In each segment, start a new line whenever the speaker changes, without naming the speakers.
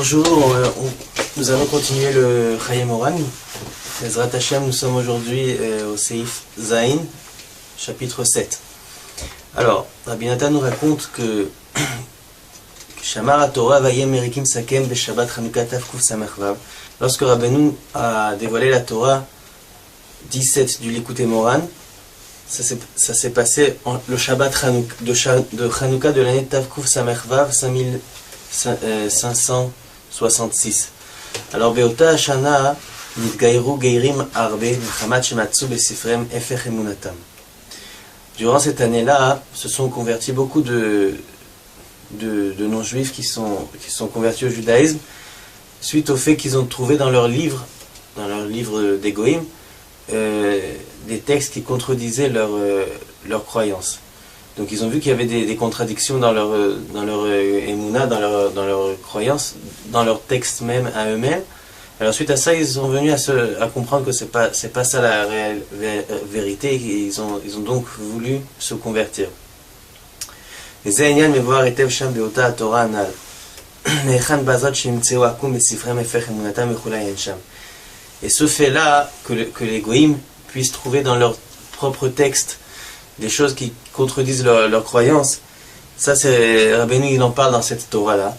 Bonjour, nous allons continuer le Chayei Moharan. Ezrat Hashem, nous sommes aujourd'hui au Seif Zain, chapitre 7. Alors, Rabbi Nathan nous raconte que Shamar Torah Vayem Merikim Sakem Beshabbat Chanukah Tafkuf Samachvav. Lorsque Rabbeinu a dévoilé la Torah 17 du Likutei Moharan, ça s'est passé le Shabbat de Chanukah de l'année Tafkuf Samachvav 5566. Alors Beota Hashana Nitgairu Geirim Arbe Mechamat Shematsu Besifrem Efech Emunatam. Durant cette année-là, se sont convertis beaucoup de non-juifs qui sont convertis au judaïsme suite au fait qu'ils ont trouvé dans leur livre des Goïm, des textes qui contredisaient leur croyance. Donc ils ont vu qu'il y avait des contradictions dans leur émouna, dans leur croyance, dans leur texte même à eux-mêmes. Alors suite à ça, ils sont venus à comprendre que c'est pas ça la réelle vérité, et ils ont donc voulu se convertir. Et ce fait-là, que les goïms puissent trouver dans leur propre texte des choses qui contredisent leur croyance, ça c'est Rabbeinu, il en parle dans cette Torah-là.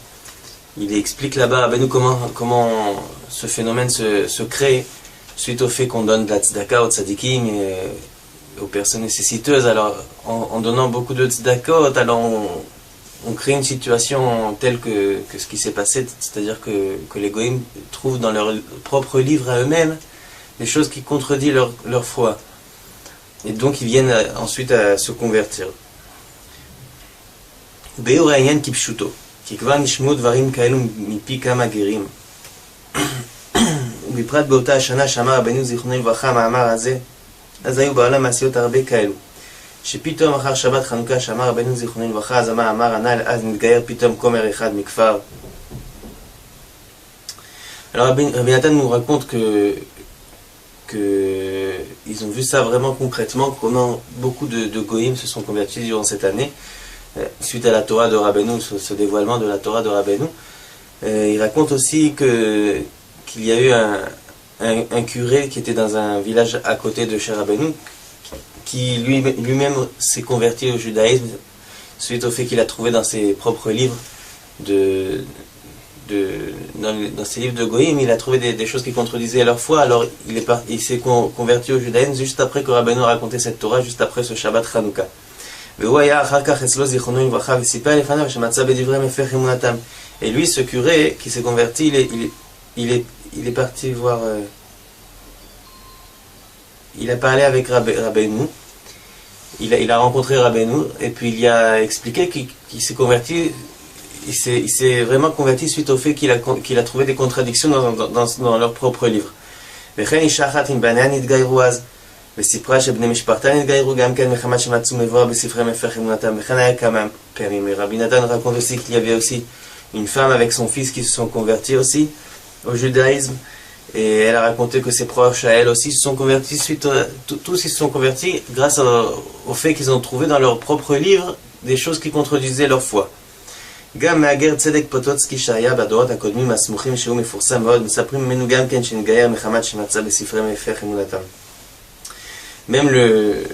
Il explique là-bas, Rabbeinu, comment ce phénomène se crée suite au fait qu'on donne de la tzedaka aux tzadikim et aux personnes nécessiteuses. Alors, en donnant beaucoup de tzedakot, alors on crée une situation telle que ce qui s'est passé, c'est-à-dire que les goïms trouvent dans leur propre livre à eux-mêmes des choses qui contredisent leur foi. Et donc ils viennent ensuite à se convertir. Be'ur ha'inyan kipshuto, ki kvar nishmeu dvarim kaelu mipi kama gerim. ובפרט באותה השנה שאמר רבנו זיכרונו לברכה מאמר הזה, אז היו בעולם מעשיות הרבה כאלו. שפתאום אחר שבת חנוכה שאמר רבנו זיכרונו לברכה, אז המאמר הנ"ל, אז נתגייר פתאום כומר אחד מכפר. Alors Rabbi Nathan nous raconte que ils ont vu ça vraiment concrètement, comment beaucoup de goïms se sont convertis durant cette année, suite à la Torah de Rabbeinu, ce dévoilement de la Torah de Rabbeinu. Il raconte aussi qu'il y a eu un curé qui était dans un village à côté de chez Rabbeinu, qui lui-même s'est converti au judaïsme suite au fait qu'il a trouvé dans ses propres livres dans ses livres de Goïm, il a trouvé des choses qui contredisaient leur foi. Alors il s'est converti au judaïsme juste après que Rabbeinu a raconté cette Torah, juste après ce Shabbat Chanukah. Et lui, ce curé qui s'est converti, il est parti voir, il a parlé avec Rabbeinu, il a rencontré Rabbeinu, et puis il a expliqué qu'il s'est converti. Il s'est vraiment converti suite au fait qu'il a trouvé des contradictions dans leur propre livre. Rabbi Nathan raconte aussi qu'il y avait aussi une femme avec son fils qui se sont convertis aussi au judaïsme, et elle a raconté que ses proches à elle aussi se sont convertis tous ils se sont convertis grâce au fait qu'ils ont trouvé dans leur propre livre des choses qui contredisaient leur foi. גם מהגר צדק פוטוצקי שהיה בדורות הקודמים הסמוכים שהוא מפורסם מאוד, מספרים ממנו גם כן שנתגייר מחמת שמצא בספרי מפך אמונתם. Même le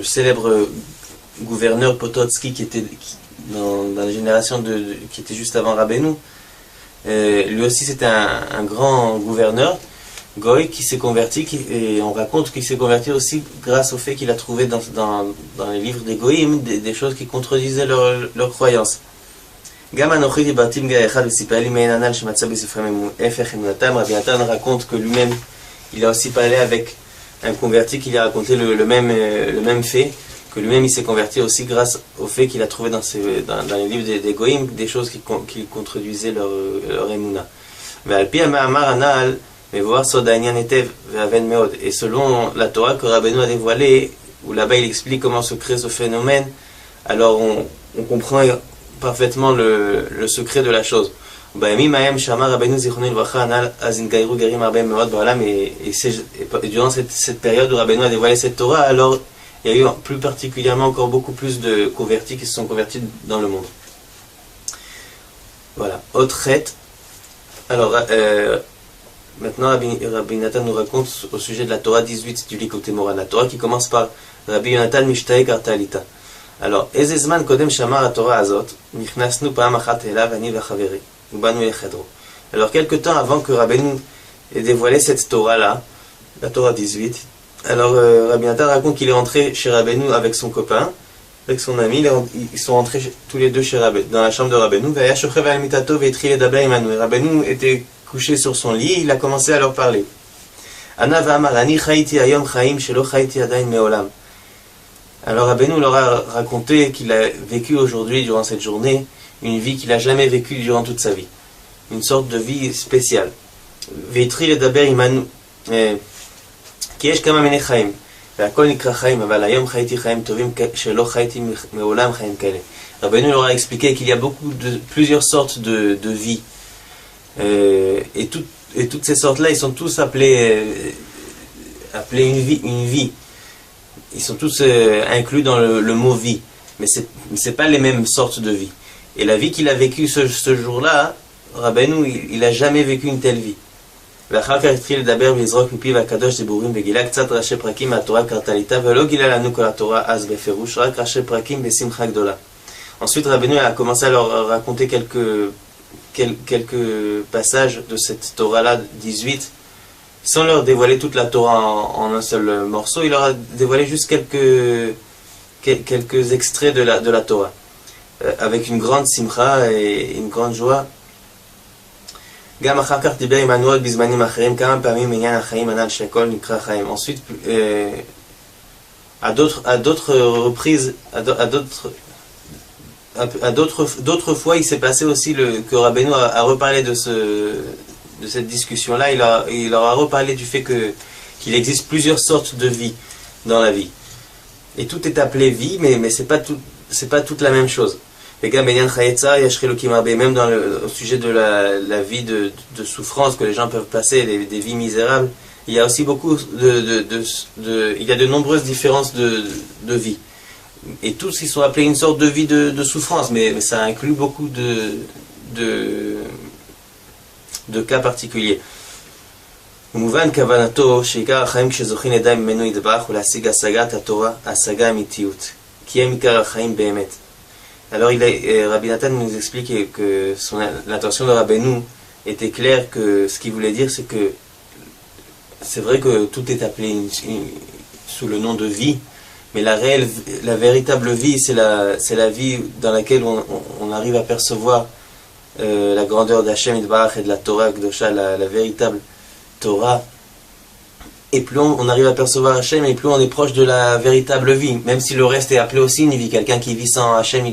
célèbre gouverneur Potocki qui était dans la génération qui était juste avant Rabbeinu, lui aussi c'était un grand gouverneur Goy qui s'est converti, et on raconte qu'il s'est converti aussi grâce au fait qu'il a trouvé dans les livres des Goïm des choses qui contredisaient leur croyance. Rabbi Nathan raconte que lui-même il a aussi parlé avec un converti qui lui a raconté le même fait, que lui-même il s'est converti aussi grâce au fait qu'il a trouvé dans les livres des Goïm des choses qui contredisaient leur émouna. Et selon la Torah que Rabbeinu a dévoilée, où là-bas il explique comment se crée ce phénomène, alors on comprend parfaitement le secret de la chose. Et durant cette période où Rabbeinu a dévoilé cette Torah, alors il y a eu plus particulièrement encore beaucoup plus de convertis qui se sont convertis dans le monde. Voilà. Otret Alors, maintenant, Rabbi Nathan nous raconte au sujet de la Torah 18 du Likutei Moran. La Torah qui commence par Rabbi Yonatan Mishtae Kartalita. Alors, איזה זמן קודם שמר התורה הזאת, נכנסנו פעם אחת אליו, אני וחברי, ובאנו לחדרו. Alors, quelque temps avant que Rabbeinu ait dévoilé cette Torah-là, la Torah 18, alors Rabbi Nathan raconte qu'il est rentré chez Rabbeinu avec son copain, avec son ami, ils sont rentrés tous les deux chez dans la chambre de Rabbeinu, והיה שוכב על מיטתו והתחיל לדבר עמנו. Rabbeinu était couché sur son lit, il a commencé à leur parler. ענה ואמר, אני חייתי היום חיים שלא חייתי עדיין מעולם. Alors Rabbeinu leur a raconté qu'il a vécu aujourd'hui, durant cette journée, une vie qu'il n'a jamais vécue durant toute sa vie. Une sorte de vie spéciale. והתחיל לדבר עמנו, כי יש כמה מיני חיים, והכל נקרא חיים, אבל היום חייתי חיים טובים שלא חייתי מעולם חיים כאלה. Rabbeinu leur a expliqué qu'il y a plusieurs sortes de vie. Et toutes ces sortes-là, ils sont tous appelés une vie. Ils sont tous inclus dans le mot vie. Mais c'est pas les mêmes sortes de vie. Et la vie qu'il a vécue ce jour-là, Rabbeinu, il a jamais vécu une telle vie. ואחר כך התחיל לדבר ולזרוק מפיו הקדוש דיבורים וגילה קצת ראשי פרקים מהתורה קרטליתה ולא גילה לנו כל התורה אז בפירוש, רק ראשי פרקים בשמחה גדולה. Ensuite Rabbeinu a commencé à leur raconter quelques passages de cette Torah-là 18 sans leur dévoiler toute la Torah en un seul morceau. Il leur a dévoilé juste quelques extraits de la Torah avec une grande simcha et une grande joie. גם אחר כך דיבר עמנו עוד בזמנים אחרים כמה פעמים עניין החיים הנ"ל שהכל נקרא חיים. Ensuite, à d'autres reprises, à d'autres fois, il s'est passé aussi que Rabbeinu a reparlé de cette discussion-là. Il leur a reparlé du fait qu'il existe plusieurs sortes de vie dans la vie. Et tout est appelé vie, mais c'est pas toute la même chose. Même au sujet de la vie de souffrance que les gens peuvent passer, des vies misérables, il y a aussi il y a de nombreuses différences de vie. Et tous ils sont appelés une sorte de vie de souffrance, mais ça inclut beaucoup de cas particuliers. ומובן כוונתו שעיקר החיים כשזוכים לידיים ממנו ידבח ולהשיג השגת התורה, השגה אמיתיות, כי הם עיקר החיים באמת. Alors Rabbi Nathan nous explique que l'intention de Rabbeinu était claire, que ce qu'il voulait dire c'est que c'est vrai que tout est appelé sous le nom de vie, mais la véritable vie c'est la vie dans laquelle on arrive à percevoir la grandeur d'Hachem Yitbarach et de la Torah Kdosha, la véritable Torah. Et plus on arrive à percevoir Hachem, et plus on est proche de la véritable vie. Même si le reste est appelé aussi une vie. Quelqu'un qui vit sans Hachem,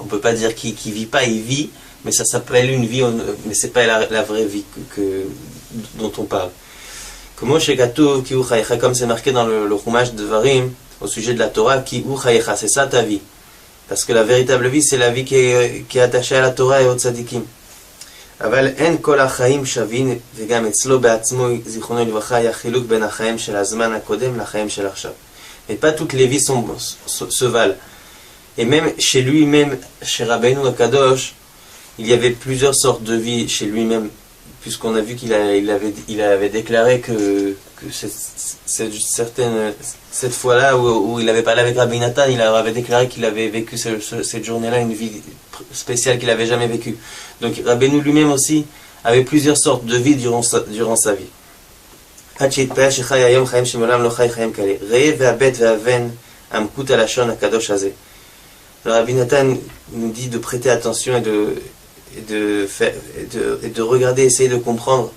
on ne peut pas dire qu'il ne vit pas, il vit, mais ça s'appelle une vie, mais ce n'est pas la vraie vie dont on parle. Comme c'est marqué dans le Chumash de Varim, au sujet de la Torah, Ki u chayecha, c'est ça ta vie. Parce que la véritable vie, c'est la vie qui est attachée à la Torah et aux tzadikim. אבל אין כל החיים שווים, וגם אצלו בעצמו, זיכרונו לברכה, היה חילוק בין החיים של הזמן הקודם לחיים של עכשיו. Et pas toutes les vies se valent. Et même chez lui-même, chez Rabbeinu Akadosh, il y avait plusieurs sortes de vie chez lui-même, puisqu'on a vu qu'il avait déclaré que cette fois-là où il avait parlé avec Rabbi Nathan, il avait déclaré qu'il avait vécu cette journée-là une vie spéciale qu'il n'avait jamais vécue. Donc Rabbeinu lui-même aussi avait plusieurs sortes de vie durant sa vie. Le Rabbi Nathan nous dit de prêter attention et de regarder, essayer de comprendre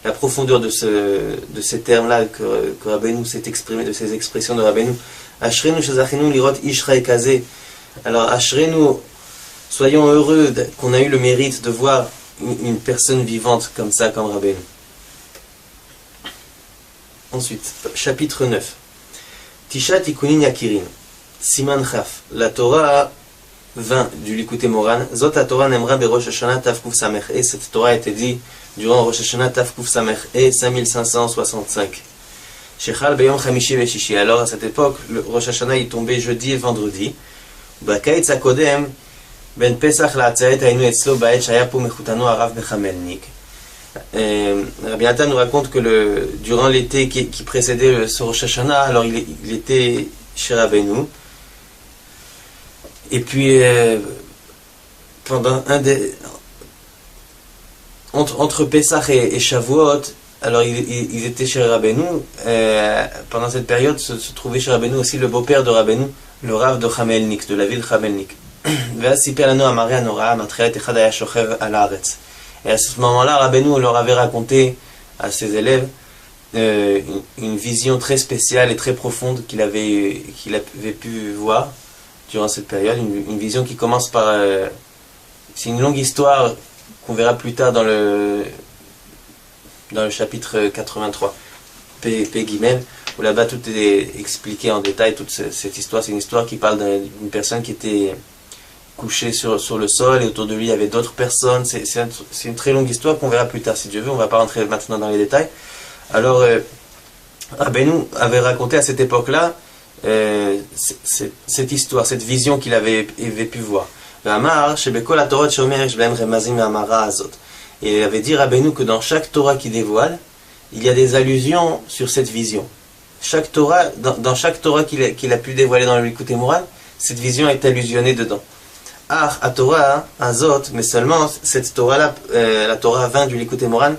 la profondeur de ces termes-là que Rabbeinu s'est exprimé, de ces expressions de Rabbeinu. Ashrenu shezachinu lirot ish chai kazeh. Alors Ashrenu, soyons heureux qu'on a eu le mérite de voir une personne vivante comme ça, comme Rabbeinu. Ensuite, chapitre 9. Tisha tikunin yakirin. Siman chaf. La Torah 20 du Likutei Moran. Zot la Torah nemra be Rosh Hashanah Tafkuf Samech. Et cette Torah a été dit durant Rosh Hashanah Tafkuf Samech et 5565. Shechal beyom chamishi ve shishi. Alors à cette époque, le Rosh Hashanah est tombé jeudi et vendredi. Bakaitz hakodem ben Pesach la'atzaret haynu etzlo ba'et shaya po mechutanu harav bechamelnik. Rabbi Nathan nous raconte que durant l'été qui précédait ce Rosh Hashanah, alors il était chez Rabbeinu. Et puis, pendant entre Pessah et Shavuot, alors ils étaient chez Rabbeinu. Pendant cette période se trouvait chez Rabbeinu aussi le beau-père de Rabbeinu, le Rav de Chamelnik, de la ville de Chamelnik. Et à ce moment-là, Rabbeinu leur avait raconté à ses élèves une vision très spéciale et très profonde qu'il avait pu voir durant cette période. Une vision qui commence par... c'est une longue histoire qu'on verra plus tard dans le chapitre 83, P. Guimel, où là-bas tout est expliqué en détail, toute cette histoire. C'est une histoire qui parle d'une personne qui était couché sur le sol et autour de lui il y avait d'autres personnes. C'est une très longue histoire qu'on verra plus tard si Dieu veut, on ne va pas rentrer maintenant dans les détails. Alors Rabbeinu avait raconté à cette époque-là cette histoire, cette vision qu'il avait pu voir. Et il avait dit Rabbeinu que dans chaque Torah qui dévoile, il y a des allusions sur cette vision. Chaque Torah, dans chaque Torah qu'il a pu dévoiler dans le Likutei Moharan, cette vision est allusionnée dedans. Ah, à Torah, Azot, mais seulement cette Torah-là, la Torah 20 du Likutei Moharan,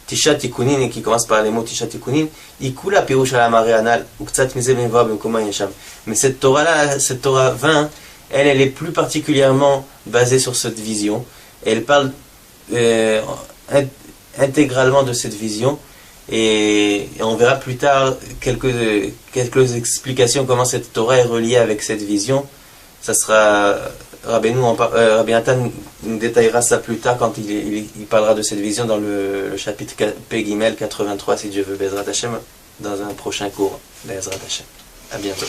Tisha Tikunin, et qui commence par les mots Tisha Tikunin, Ikula Pirush ala Mare Anal, Uktsat Mize Benva Bemkoma Yesham. Mais cette Torah-là, cette Torah 20, elle est plus particulièrement basée sur cette vision. Elle parle intégralement de cette vision. Et on verra plus tard quelques explications comment cette Torah est reliée avec cette vision. Ça sera Rabbi Nathan nous détaillera ça plus tard quand il parlera de cette vision dans le chapitre P. Guimel 83 si Dieu veut, Bezrat Hashem, dans un prochain cours. Bezrat Hashem. À bientôt.